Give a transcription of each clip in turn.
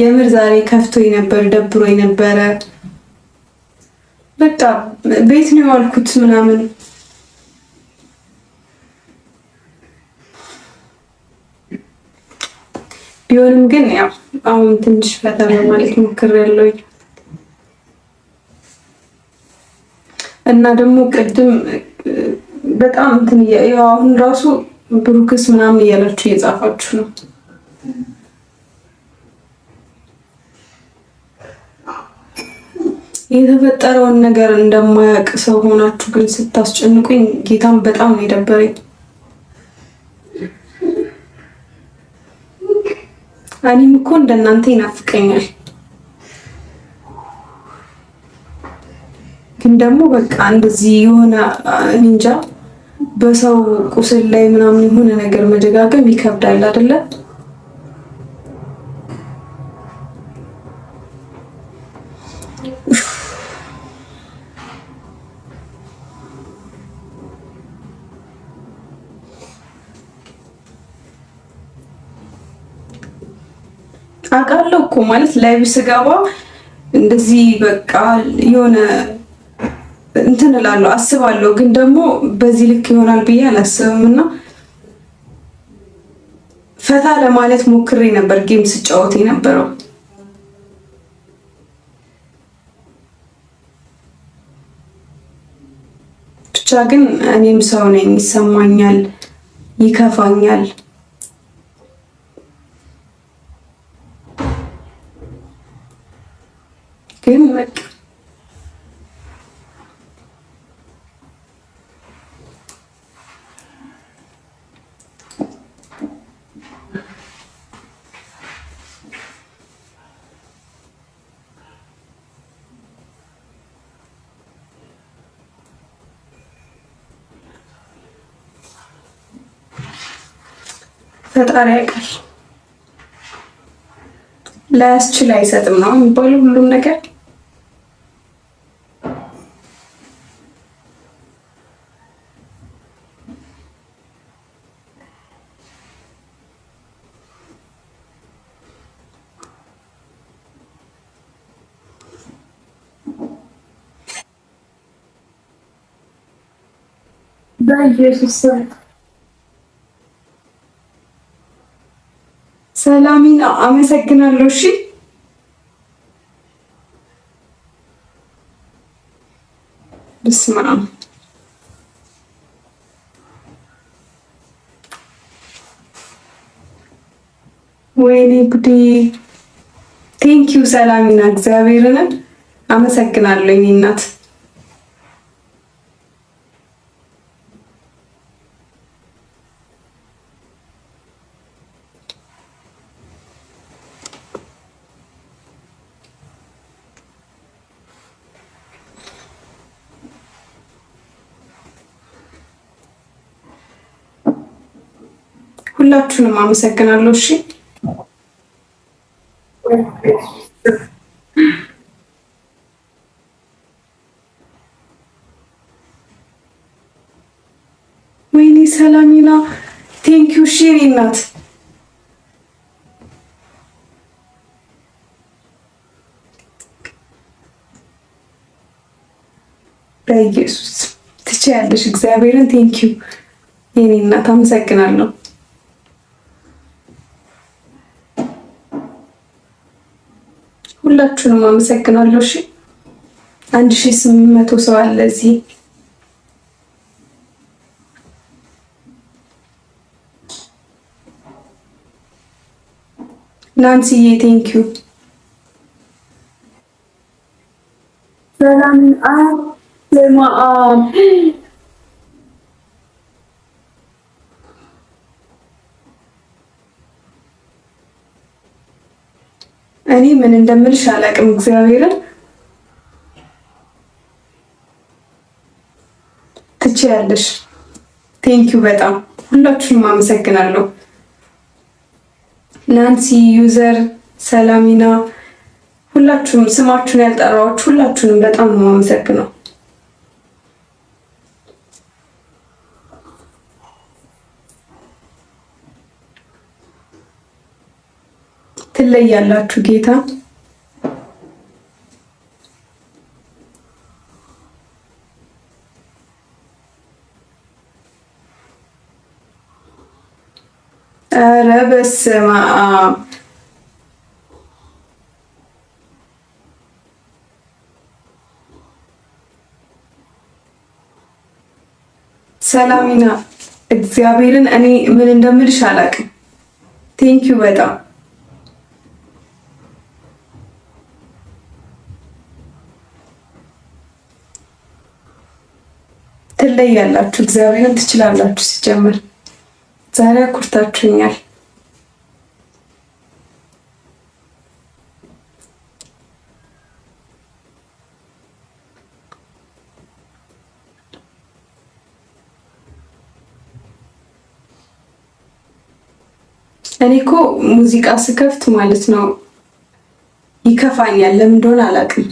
የምር ዛሬ ከፍቶኝ ነበር፣ ደብሮኝ ነበረ። በቃ ቤት ነው ያልኩት ምናምን ቢሆንም ግን ያው አሁን ትንሽ ፈታ በማለት ሞክሬያለሁ። እና ደግሞ ቅድም በጣም እንትን ያው አሁን ራሱ ብሩክስ ምናምን እያላችሁ እየጻፋችሁ ነው። የተፈጠረውን ነገር እንደማያውቅ ሰው ሆናችሁ ግን ስታስጨንቁኝ ጌታም በጣም ነው የደበረኝ። እኔም እኮ እንደናንተ ይናፍቀኛል፣ ግን ደግሞ በቃ እንደዚህ የሆነ እንጃ በሰው ቁስል ላይ ምናምን የሆነ ነገር መደጋገም ይከብዳል አይደለ? አውቃለሁ እኮ ማለት ላይቭ ስገባ እንደዚህ በቃ የሆነ እንትን እላለሁ አስባለሁ፣ ግን ደግሞ በዚህ ልክ ይሆናል ብዬ አላስብም። እና ፈታ ለማለት ሞክሬ ነበር ጌም ስጫወት የነበረው። ብቻ ግን እኔም ሰው ነኝ፣ ይሰማኛል፣ ይከፋኛል። ግን በቃ ፈጣሪ ያውቃል። ላያስችል አይሰጥም ነው የሚባለው ሁሉም ነገር። በኢየሱስ ሰላሚና አመሰግናለሁ። እሺ በስመ አብ ወይኔ ጉዴ። ቴንኪው ሰላሚና፣ እግዚአብሔርን አመሰግናለሁ የኔ እናት። ሁላችሁንም አመሰግናለሁ። እሺ ወይኔ ሰላሚና ቴንኪው። እሺ የኔ እናት በኢየሱስ ትችያለሽ። እግዚአብሔርን ቴንኪው የኔ እናት አመሰግናለሁ። ሁላችሁንም አመሰግናለሁ። እሺ 1800 ሰው አለ እዚህ። ናንሲዬ ቴንኪው። ሰላም እኔ ምን እንደምልሽ አላውቅም። እግዚአብሔርን ትችያለሽ። ቴንኪው በጣም ሁላችሁንም አመሰግናለሁ። ናንሲ፣ ዩዘር፣ ሰላሚና ሁላችሁም ስማችሁን ያልጠራኋችሁ ሁላችሁንም በጣም ነው የማመሰግነው። ትለያላችሁ ጌታ ኧረ በስመ አብ ሰላሚና እግዚአብሔርን እኔ ምን እንደምልሽ አላውቅም። ቴንኪው በጣም ትለያላችሁ። እግዚአብሔርን ትችላላችሁ። ሲጀምር ዛሬ አኩርታችሁኛል። እኔ እኮ ሙዚቃ ስከፍት ማለት ነው ይከፋኛል። ለምን እንደሆነ አላውቅም።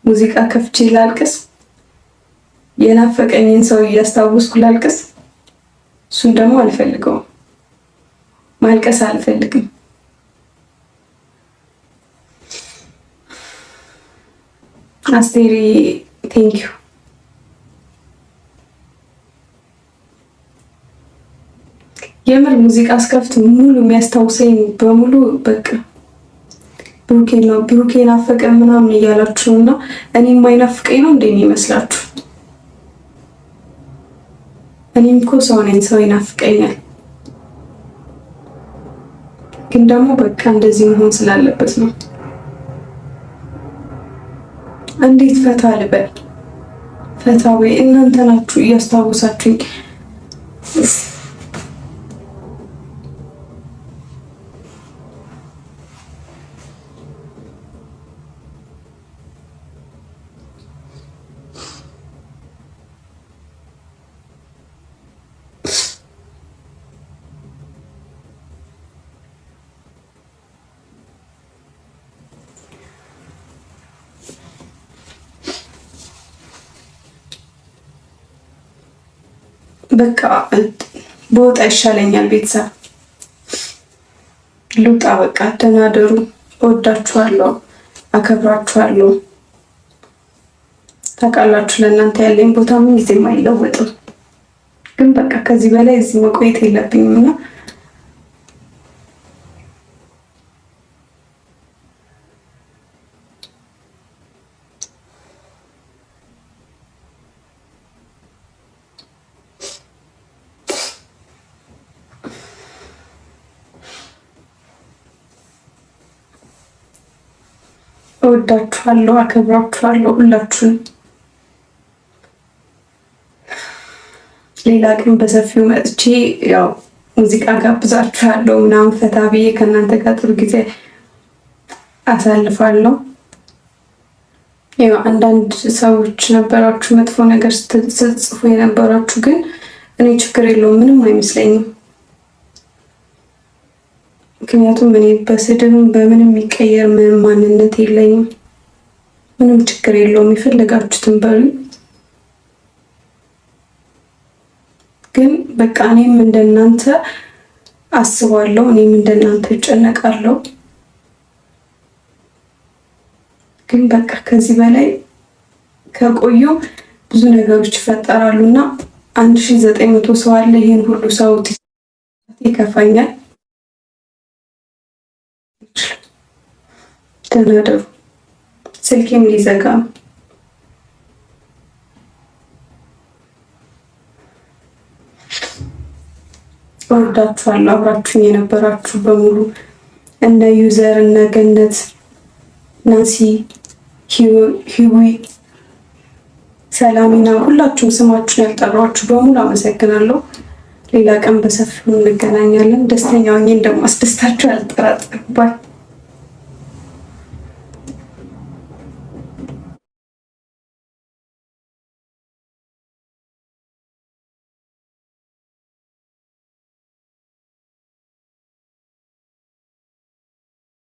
ሙዚቃ ከፍቼ ላልቅስ፣ የናፈቀኝን ሰው እያስታወስኩ ላልቅስ። እሱን ደግሞ አልፈልገውም። ማልቀስ አልፈልግም። አስቴሪ ቴንኪዩ። የምር ሙዚቃ አስከፍት ሙሉ የሚያስታውሰኝ በሙሉ በቃ ብሩኬ ነው። ብሩኬ ናፈቀ ምናምን እያላችሁ እና እኔ የማይናፍቀኝ ነው እንዴ የሚመስላችሁ? እኔም እኮ ሰው ነኝ፣ ሰው ይናፍቀኛል። ግን ደግሞ በቃ እንደዚህ መሆን ስላለበት ነው። እንዴት ፈታ ልበል? ፈታ ወይ እናንተ ናችሁ እያስታወሳችሁኝ። በቃ በወጣ ይሻለኛል። ቤተሰብ ልውጣ። በቃ ደህና ደሩ። እወዳችኋለሁ፣ አከብራችኋለሁ። ታውቃላችሁ ለእናንተ ያለኝ ቦታ ምን ጊዜም አይለወጥም። ግን በቃ ከዚህ በላይ እዚህ መቆየት የለብኝም እና እወዳችኋለሁ፣ አከብራችኋለሁ ሁላችሁን። ሌላ ቀን በሰፊው መጥቼ ያው ሙዚቃ ጋብዛችኋለሁ ምናምን ፈታ ብዬ ከእናንተ ጋር ጥሩ ጊዜ አሳልፋለሁ። ያው አንዳንድ ሰዎች ነበራችሁ መጥፎ ነገር ስትጽፉ የነበራችሁ፣ ግን እኔ ችግር የለውም ምንም አይመስለኝም። ምክንያቱም እኔ በስድብም በምንም የሚቀየር ምንም ማንነት የለኝም። ምንም ችግር የለውም። የፈለጋችሁትን በሉ። ግን በቃ እኔም እንደናንተ አስባለሁ፣ እኔም እንደናንተ እጨነቃለሁ። ግን በቃ ከዚህ በላይ ከቆየው ብዙ ነገሮች ይፈጠራሉ እና 1900 ሰው አለ። ይሄን ሁሉ ሰው ይከፋኛል። ደህና ደሩ። ስልኬም ሊዘጋ ነው። እወዳችኋለሁ። አብራችሁኝ የነበራችሁ በሙሉ እነ ዩዘር፣ እነ ገነት፣ ናንሲ፣ ሂዊ፣ ሰላሚና ሁላችሁም ስማችሁን ያልጠራችሁ በሙሉ አመሰግናለሁ። ሌላ ቀን በሰፊው እንገናኛለን። ደስተኛ ሆኜ እንደማስደስታችሁ አልጠራጠርም። ባይ